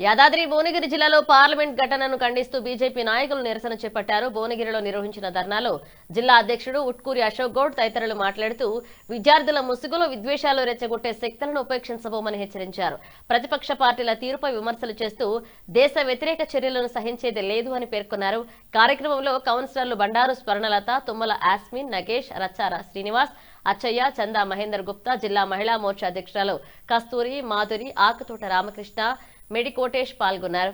యాదాద్రి భువనగిరి జిల్లాలో పార్లమెంట్ ఘటనను ఖండిస్తూ బీజేపీ నాయకులు నిరసన చేపట్టారు. భువనగిరిలో నిర్వహించిన ధర్నాలో జిల్లా అధ్యక్షుడు ఉట్కూరి అశోక్ గౌడ్ తదితరులు మాట్లాడుతూ విద్యార్థుల ముసుగులో విద్వేషాలు రెచ్చగొట్టే శక్తులను ఉపేక్షించబోమని హెచ్చరించారు. ప్రతిపక్ష పార్టీల తీరుపై విమర్శలు చేస్తూ దేశ వ్యతిరేక చర్యలను సహించేది లేదు అని పేర్కొన్నారు. కార్యక్రమంలో కౌన్సిలర్లు బండారు స్వర్ణలత, తుమ్మల ఆస్మిన్, నగేష్, రచ్చార శ్రీనివాస్, అచ్చయ్య, చందా మహేందర్ గుప్తా, జిల్లా మహిళా మోర్చా అధ్యక్షురాలు కస్తూరి, మాధురి, ఆకుతోట రామకృష్ణ, మెడి కోటేష్ పాల్గొన్నారు.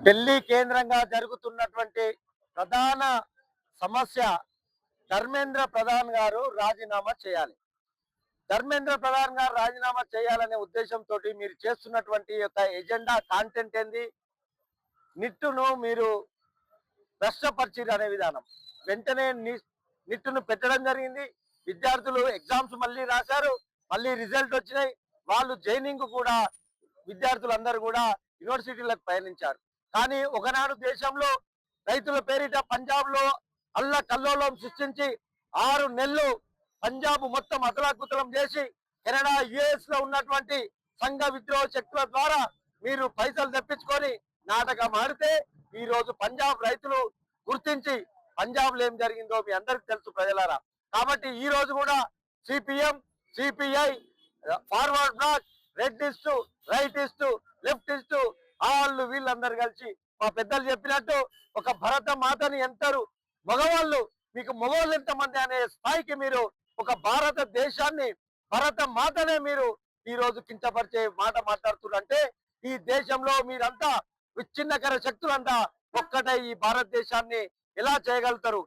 ఢిల్లీ కేంద్రంగా జరుగుతున్నటువంటి ప్రధాన సమస్య ధర్మేంద్ర ప్రధాన్ గారు రాజీనామా చేయాలి. ధర్మేంద్ర ప్రధాన్ గారు రాజీనామా చేయాలనే ఉద్దేశంతో మీరు చేస్తున్నటువంటి యొక్క ఎజెండా కాంటెంట్ ఏంది? నిట్టును మీరు భ్రష్టపరిచిరు అనే విధానం. వెంటనే నిట్టును పెట్టడం జరిగింది. విద్యార్థులు ఎగ్జామ్స్ మళ్ళీ రాశారు, మళ్ళీ రిజల్ట్ వచ్చినాయి. వాళ్ళు జైనింగ్ కూడా విద్యార్థులందరూ కూడా యూనివర్సిటీలకు పయనించారు. కానీ ఒకనాడు దేశంలో రైతుల పేరిట పంజాబ్ లో అల్ల కల్లోలం సృష్టించి 6 నెలలు పంజాబ్ మొత్తం అతలాకుతలం చేసి కెనడా, యుఎస్ లో ఉన్నటువంటి సంఘ విద్రోహ శక్తుల ద్వారా మీరు పైసలు తెప్పించుకొని నాటకం ఆడితే ఈ రోజు పంజాబ్ రైతులు గుర్తించి పంజాబ్ లో ఏం జరిగిందో మీ అందరికి తెలుసు ప్రజలారా. కాబట్టి ఈ రోజు కూడా సిపిఎం, సిపిఐ, ఫార్వర్డ్ బ్లాక్, రెడ్డిస్ట్, రైటిస్ట్, లెఫ్టిస్ట్ వాళ్ళు వీళ్ళందరూ కలిసి మా పెద్దలు చెప్పినట్టు ఒక భరత మాతని ఎంతరు మగవాళ్ళు, మీకు మగవాళ్ళు ఎంతమంది అనే స్థాయికి మీరు ఒక భారతదేశాన్ని, భరత మాతనే మీరు ఈ రోజు కించపరిచే మాట మాట్లాడుతున్నారంటే ఈ దేశంలో మీరంతా విచ్ఛిన్నకర శక్తులంతా ఒక్కటే ఈ భారతదేశాన్ని ఎలా చేయగలుగుతారు?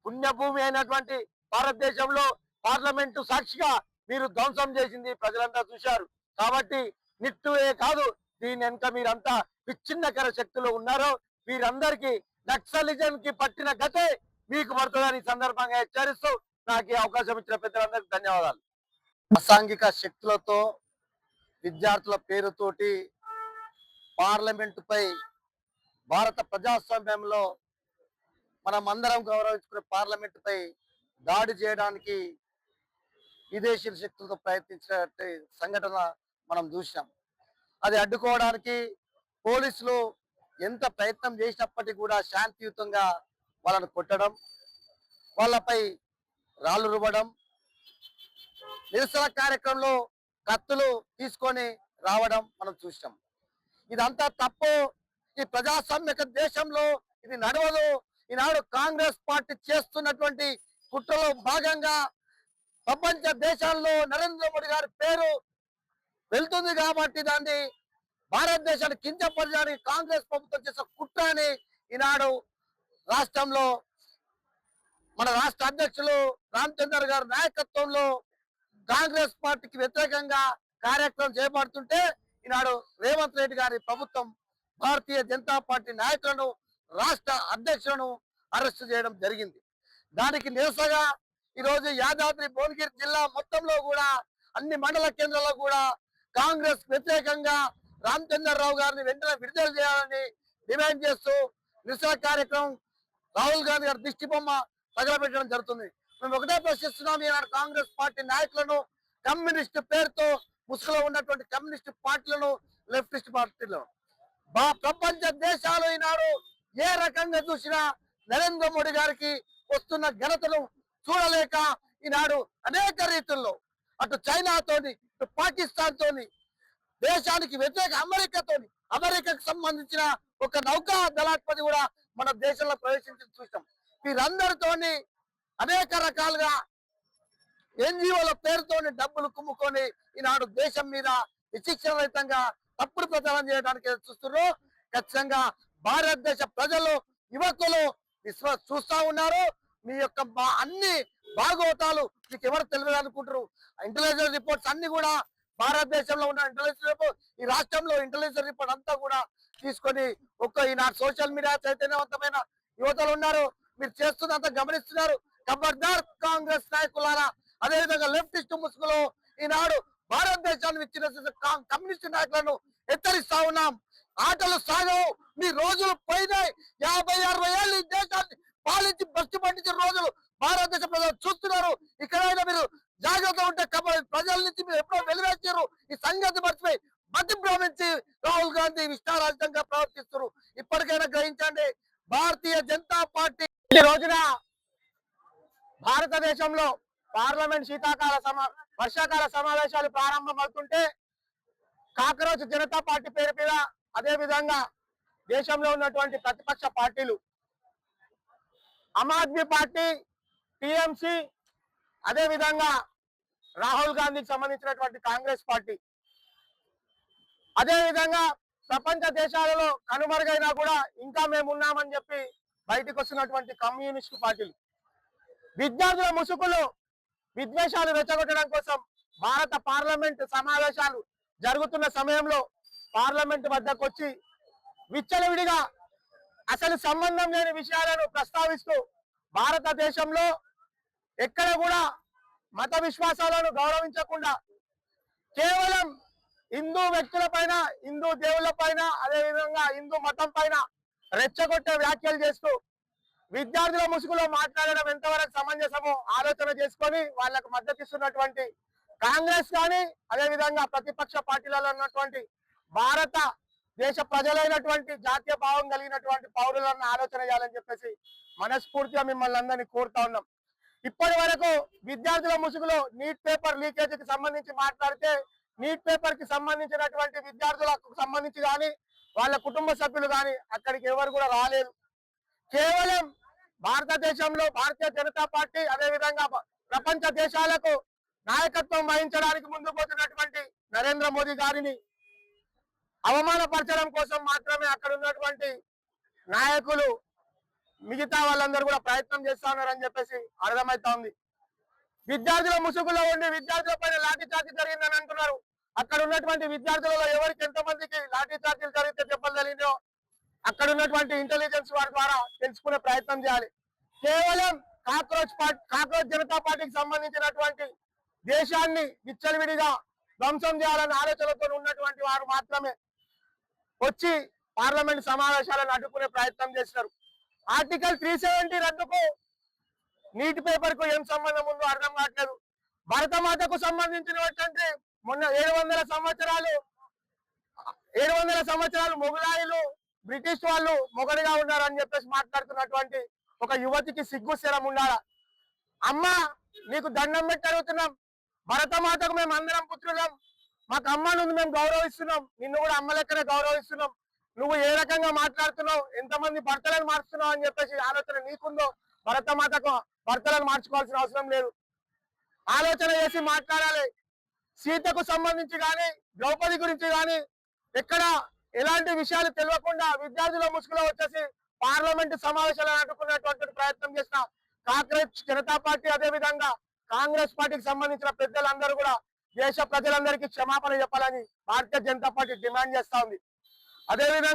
పుణ్యభూమి అయినటువంటి భారతదేశంలో పార్లమెంటు సాక్షిగా మీరు ధ్వంసం చేసింది ప్రజలంతా చూశారు. కాబట్టి నిట్టువే కాదు, దీని వెనుక మీరంతా విచ్ఛిన్నకర శక్తులు ఉన్నారో వీరందరికీ నక్సలిజం కి పట్టిన గతే మీకు పడుతుందని సందర్భంగా హెచ్చరిస్తూ నాకు ఈ అవకాశం ఇచ్చిన పెద్దలందరికీ ధన్యవాదాలు. అసాంఘిక శక్తులతో విద్యార్థుల పేరుతోటి పార్లమెంటుపై, భారత ప్రజాస్వామ్యంలో మనం అందరం గౌరవించుకునే పార్లమెంటుపై దాడి చేయడానికి విదేశీ శక్తులతో ప్రయత్నించిన సంఘటన మనం చూసాం. అది అడ్డుకోవడానికి పోలీసులు ఎంత ప్రయత్నం చేసినప్పటికీ కూడా శాంతియుతంగా వాళ్ళను కొట్టడం, వాళ్ళపై రాళ్ళు రువ్వడం, నిరసన కార్యక్రమంలో కత్తులు తీసుకొని రావడం మనం చూసాం. ఇదంతా తప్పు. ఈ ప్రజాస్వామ్యక దేశంలో ఇది నడవదు. ఈనాడు కాంగ్రెస్ పార్టీ చేస్తున్నటువంటి కుట్రలో భాగంగా ప్రపంచ దేశాల్లో నరేంద్ర మోడీ గారి పేరు వెళ్తుంది కాబట్టి దాన్ని భారతదేశాన్ని కించపరచడానికి కాంగ్రెస్ ప్రభుత్వం చేసిన కుట్ర అని ఈనాడు రాష్ట్రంలో మన రాష్ట్ర అధ్యక్షులు రామచంద్ర గారి నాయకత్వంలో కాంగ్రెస్ పార్టీకి వ్యతిరేకంగా కార్యక్రమం చేపడుతుంటే ఈనాడు రేవంత్ రెడ్డి గారి ప్రభుత్వం భారతీయ జనతా పార్టీ నాయకులను, రాష్ట్ర అధ్యక్షులను అరెస్ట్ చేయడం జరిగింది. దానికి నిరసనగా ఈరోజు యాదాద్రి భువనగిరి జిల్లా మొత్తంలో కూడా అన్ని మండల కేంద్రాల్లో కూడా కాంగ్రెస్ వ్యతిరేకంగా రామచంద్రరావు గారిని వెంటనే విడుదల చేయాలని డిమాండ్ చేస్తూ నిరసన కార్యక్రమం రాహుల్ గాంధీ గారి దిష్టి బొమ్మ తగలబెట్టడం జరుగుతుంది. మేము ఒకటే ప్రశ్నిస్తున్నాం, ఈనాడు కాంగ్రెస్ పార్టీ నాయకులను, కమ్యూనిస్ట్ పేరుతో ముసుగులో ఉన్నటువంటి కమ్యూనిస్ట్ పార్టీలను, లెఫ్టిస్ట్ పార్టీలను. ప్రపంచ దేశాలు ఈనాడు ఏ రకంగా చూసినా నరేంద్ర మోడీ గారికి వస్తున్న ఘనతను చూడలేక ఈనాడు అనేక రీతుల్లో అటు చైనాతోని, ఇటు పాకిస్తాన్ తోని, దేశానికి వ్యతిరేక అమెరికాకు సంబంధించిన ఒక నౌకా దళాధిపతి కూడా మన దేశంలో ప్రవేశించి చూసాం. వీరందరితోని అనేక రకాలుగా ఎన్జిఓల పేరుతోని డబ్బులు కుమ్ముకొని ఈనాడు దేశం మీద విచక్షణ రహితంగా తప్పుడు ప్రచారం చేయడానికి చూస్తున్నారు. ఖచ్చితంగా భారతదేశ ప్రజలు, యువకులు చూస్తా ఉన్నారు. మీ యొక్క అన్ని భాగవతాలు మీకు ఎవరు తెలియదు అనుకుంటారు. ఇంటెలిజెన్స్ రిపోర్ట్స్ అన్ని కూడా భారతదేశంలో ఉన్న ఇంటెలిజెన్స్ రిపోర్ట్, ఈ రాష్ట్రంలో ఇంటెలిజెన్స్ రిపోర్ట్ అంతా కూడా తీసుకొని ఈనాడు సోషల్ మీడియా చైతన్యవంతమైన యువతలు ఉన్నారు. మీరు చేస్తున్నంత గమనిస్తున్నారు. ఖబర్దార్ కాంగ్రెస్ నాయకులారా, అదేవిధంగా లెఫ్టిస్ట్ ముసుగులో ఈనాడు భారతదేశాన్ని విచ్చిన కమ్యూనిస్ట్ నాయకులను హెచ్చరిస్తా ఉన్నాం. ఆటలు సాగవు, మీ రోజులు పోయినాయి. 50-60 ఏళ్ళు ఈ దేశాన్ని పాలించి బస్సు పట్టించిన రోజులు భారతదేశ ప్రజలు చూస్తున్నారు. ఇక్కడైనా మీరు జాగ్రత్త ఉంటే ప్రజల నుంచి మీరు ఎప్పుడో వెలివేసారు. ఈ సంగతి మర్చిపోయి మతి భ్రమించి రాహుల్ గాంధీ ఇష్టారాజ్యంగా ప్రవర్తిస్తున్నారు. ఇప్పటికైనా గ్రహించండి. భారతీయ జనతా పార్టీ ఈ రోజున భారతదేశంలో పార్లమెంట్ వర్షాకాల సమావేశాలు ప్రారంభమవుతుంటే కాకరోజు జనతా పార్టీ పేరు మీద, అదే విధంగా దేశంలో ఉన్నటువంటి ప్రతిపక్ష పార్టీలు ఆమ్ ఆద్మీ పార్టీ, టిఎంసి, అదే విధంగా రాహుల్ గాంధీకి సంబంధించినటువంటి కాంగ్రెస్ పార్టీ, అదే విధంగా ప్రపంచ దేశాలలో కనుమరుగైనా కూడా ఇంకా మేము ఉన్నామని చెప్పి బయటకు వస్తున్నటువంటి కమ్యూనిస్టు పార్టీలు, విద్యార్థుల ముసుగులు విద్వేషాలు రెచ్చగొట్టడం కోసం భారత పార్లమెంట్ సమావేశాలు జరుగుతున్న సమయంలో పార్లమెంట్ వద్దకు వచ్చి విచ్చలవిడిగా అసలు సంబంధం లేని విషయాలను ప్రస్తావిస్తూ భారతదేశంలో ఎక్కడ కూడా మత విశ్వాసాలను గౌరవించకుండా కేవలం హిందూ వ్యక్తుల పైన, హిందూ దేవుళ్ళ పైన, అదేవిధంగా హిందూ మతం పైన రెచ్చగొట్టే వ్యాఖ్యలు చేస్తూ విద్యార్థుల ముసుగులో మాట్లాడడం ఎంతవరకు సమంజసమో ఆలోచన చేసుకొని వాళ్ళకు మద్దతిస్తున్నటువంటి కాంగ్రెస్ కానీ, అదేవిధంగా ప్రతిపక్ష పార్టీలలో ఉన్నటువంటి భారత దేశ ప్రజలైనటువంటి జాతీయ భావం కలిగినటువంటి పౌరులను ఆలోచన చేయాలని చెప్పేసి మనస్ఫూర్తిగా మిమ్మల్ని అందరినీ కోరుతా ఉన్నాం. ఇప్పటి వరకు విద్యార్థుల ముసుగులో నీట్ పేపర్ లీకేజీకి సంబంధించి మాట్లాడితే, నీట్ పేపర్ కి సంబంధించినటువంటి విద్యార్థులకు సంబంధించి కానీ, వాళ్ళ కుటుంబ సభ్యులు కానీ అక్కడికి ఎవరు కూడా రాలేదు. కేవలం భారతదేశంలో భారతీయ జనతా పార్టీ, అదేవిధంగా ప్రపంచ దేశాలకు నాయకత్వం వహించడానికి ముందుకు పోతున్నటువంటి నరేంద్ర మోదీ గారిని అవమానపరచడం కోసం మాత్రమే అక్కడ ఉన్నటువంటి నాయకులు, మిగతా వాళ్ళందరూ కూడా ప్రయత్నం చేస్తా ఉన్నారని చెప్పేసి అర్థమవుతా ఉంది. విద్యార్థుల ముసుగులో ఉండి విద్యార్థుల పైన లాఠీ చార్జీ జరిగిందని అంటున్నారు. అక్కడ ఉన్నటువంటి విద్యార్థులలో ఎవరికి ఎంతమందికి లాఠీ చార్జీలు జరిగితే దెబ్బలు జరిగిందో అక్కడ ఉన్నటువంటి ఇంటెలిజెన్స్ వారి ద్వారా తెలుసుకునే ప్రయత్నం చేయాలి. కేవలం కాక్రోచ్ జనతా పార్టీకి సంబంధించినటువంటి దేశాన్ని విచ్చలవిడిగా ధ్వంసం చేయాలనే ఆలోచనతో ఉన్నటువంటి వారు మాత్రమే వచ్చి పార్లమెంట్ సమావేశాలను అడ్డుకునే ప్రయత్నం చేస్తున్నారు. ఆర్టికల్ 370 రద్దుకు నీటి పేపర్ కు ఏం సంబంధం ఉందో అర్థం కావట్లేదు. భరతమాతకు సంబంధించినటువంటి మొన్న 700 సంవత్సరాలు మొఘలాయిలు, బ్రిటిష్ వాళ్ళు మొగడిగా ఉన్నారని చెప్పేసి మాట్లాడుతున్నటువంటి ఒక యువతికి సిగ్గు శరం ఉండాలా? అమ్మ, నీకు దండం పెట్టి అడుగుతున్నాం. భరతమాతకు మేము అందరం పుత్రులం, మాకు అమ్మ నుండి మేము గౌరవిస్తున్నాం, నిన్ను కూడా అమ్మ లెక్కనే గౌరవిస్తున్నాం. నువ్వు ఏ రకంగా మాట్లాడుతున్నావు, ఎంతమంది భర్తలను మార్చుతున్నావు అని చెప్పేసి ఆలోచన నీకుందో. భరతమాతకు భర్తలను మార్చుకోవాల్సిన అవసరం లేదు. ఆలోచన చేసి మాట్లాడాలి. సీతకు సంబంధించి కానీ, ద్రౌపది గురించి కానీ ఎక్కడ ఎలాంటి విషయాలు తెలియకుండా విద్యార్థుల ముసుగులో వచ్చేసి పార్లమెంటు సమావేశాలను అడ్డుకునేటువంటి ప్రయత్నం చేసిన కాంగ్రెస్ జనతా పార్టీ, అదే విధంగా కాంగ్రెస్ పార్టీకి సంబంధించిన పెద్దలందరూ కూడా దేశ ప్రజలందరికీ క్షమాపణ చెప్పాలని భారతీయ జనతా పార్టీ డిమాండ్ చేస్తా ఉంది. అదేవిధంగా